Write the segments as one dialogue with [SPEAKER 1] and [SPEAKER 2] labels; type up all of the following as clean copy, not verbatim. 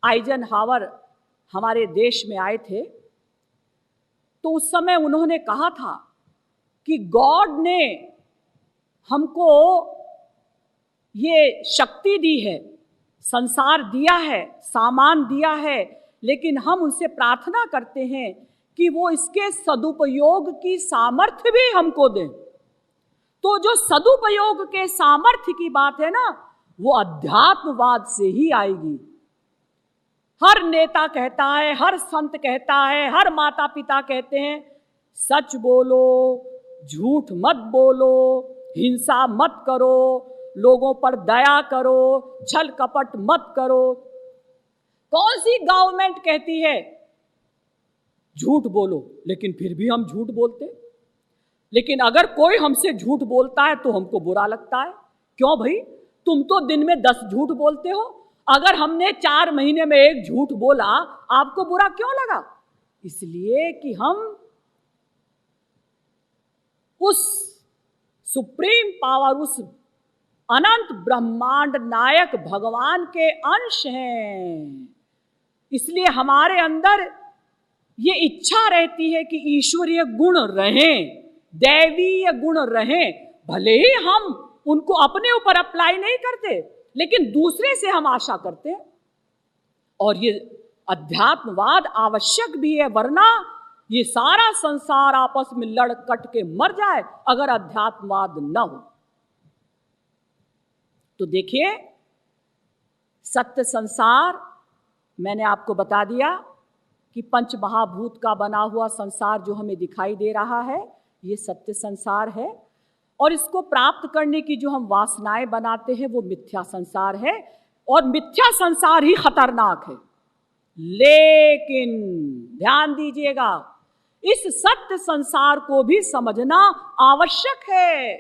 [SPEAKER 1] Eisenhower हमारे देश में आए थे, तो उस समय उन्होंने कहा था कि गॉड ने हमको ये शक्ति दी है, संसार दिया है, सामान दिया है, लेकिन हम उनसे प्रार्थना करते हैं कि वो इसके सदुपयोग की सामर्थ्य भी हमको दें। तो जो सदुपयोग के सामर्थ्य की बात है ना, वो अध्यात्मवाद से ही आएगी। हर नेता कहता है, हर संत कहता है, हर माता पिता कहते हैं, सच बोलो, झूठ मत बोलो, हिंसा मत करो, लोगों पर दया करो, छल कपट मत करो। कौन सी गवर्नमेंट कहती है झूठ बोलो, लेकिन फिर भी हम झूठ बोलते। लेकिन अगर कोई हमसे झूठ बोलता है तो हमको बुरा लगता है। क्यों भाई, तुम तो दिन में 10 झूठ बोलते हो, अगर हमने 4 महीने में 1 झूठ बोला, आपको बुरा क्यों लगा? इसलिए कि हम उस सुप्रीम पावर, उस अनंत ब्रह्मांड नायक भगवान के अंश हैं। इसलिए हमारे अंदर ये इच्छा रहती है कि ईश्वरीय गुण रहें, दैवीय गुण रहें। भले ही हम उनको अपने ऊपर अप्लाई नहीं करते, लेकिन दूसरे से हम आशा करते हैं। और ये अध्यात्मवाद आवश्यक भी है, वरना ये सारा संसार आपस में लड़ कट के मर जाए अगर अध्यात्मवाद न हो। तो देखिए, सत्य संसार, मैंने आपको बता दिया कि पंच महाभूत का बना हुआ संसार जो हमें दिखाई दे रहा है, ये सत्य संसार है। और इसको प्राप्त करने की जो हम वासनाएं बनाते हैं वो मिथ्या संसार है, और मिथ्या संसार ही खतरनाक है। लेकिन ध्यान दीजिएगा, इस सत्य संसार को भी समझना आवश्यक है।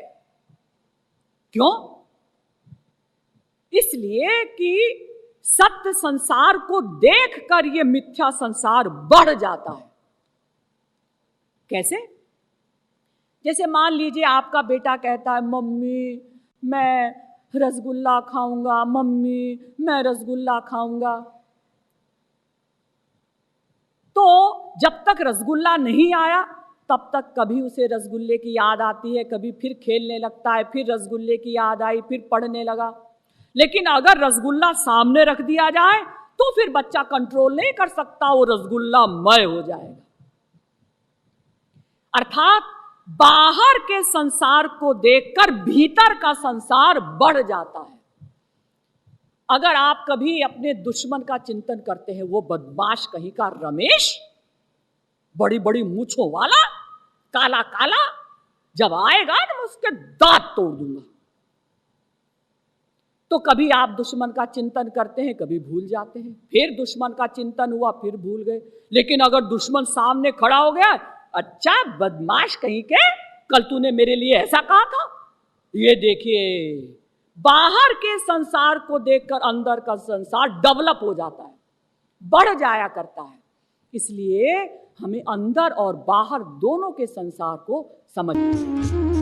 [SPEAKER 1] क्यों? इसलिए कि सत्य संसार को देखकर ये मिथ्या संसार बढ़ जाता है। कैसे? जैसे मान लीजिए आपका बेटा कहता है, मम्मी मैं रसगुल्ला खाऊंगा, मम्मी मैं रसगुल्ला खाऊंगा। तो जब तक रसगुल्ला नहीं आया तब तक कभी उसे रसगुल्ले की याद आती है, कभी फिर खेलने लगता है, फिर रसगुल्ले की याद आई, फिर पढ़ने लगा। लेकिन अगर रसगुल्ला सामने रख दिया जाए तो फिर बच्चा कंट्रोल नहीं कर सकता, वो रसगुल्ला मय हो जाएगा। अर्थात बाहर के संसार को देखकर भीतर का संसार बढ़ जाता है। अगर आप कभी अपने दुश्मन का चिंतन करते हैं, वो बदमाश कहीं का रमेश, बड़ी बड़ी मूंछों वाला, काला काला, जब आएगा तो मैं उसके दांत तोड़ दूंगा। तो कभी आप दुश्मन का चिंतन करते हैं, कभी भूल जाते हैं, फिर दुश्मन का चिंतन हुआ, फिर भूल गए। लेकिन अगर दुश्मन सामने खड़ा हो गया, अच्छा बदमाश कहीं के, कल तूने मेरे लिए ऐसा कहा था। ये देखिए, बाहर के संसार को देखकर अंदर का संसार डेवलप हो जाता है, बढ़ जाया करता है। इसलिए हमें अंदर और बाहर दोनों के संसार को समझना।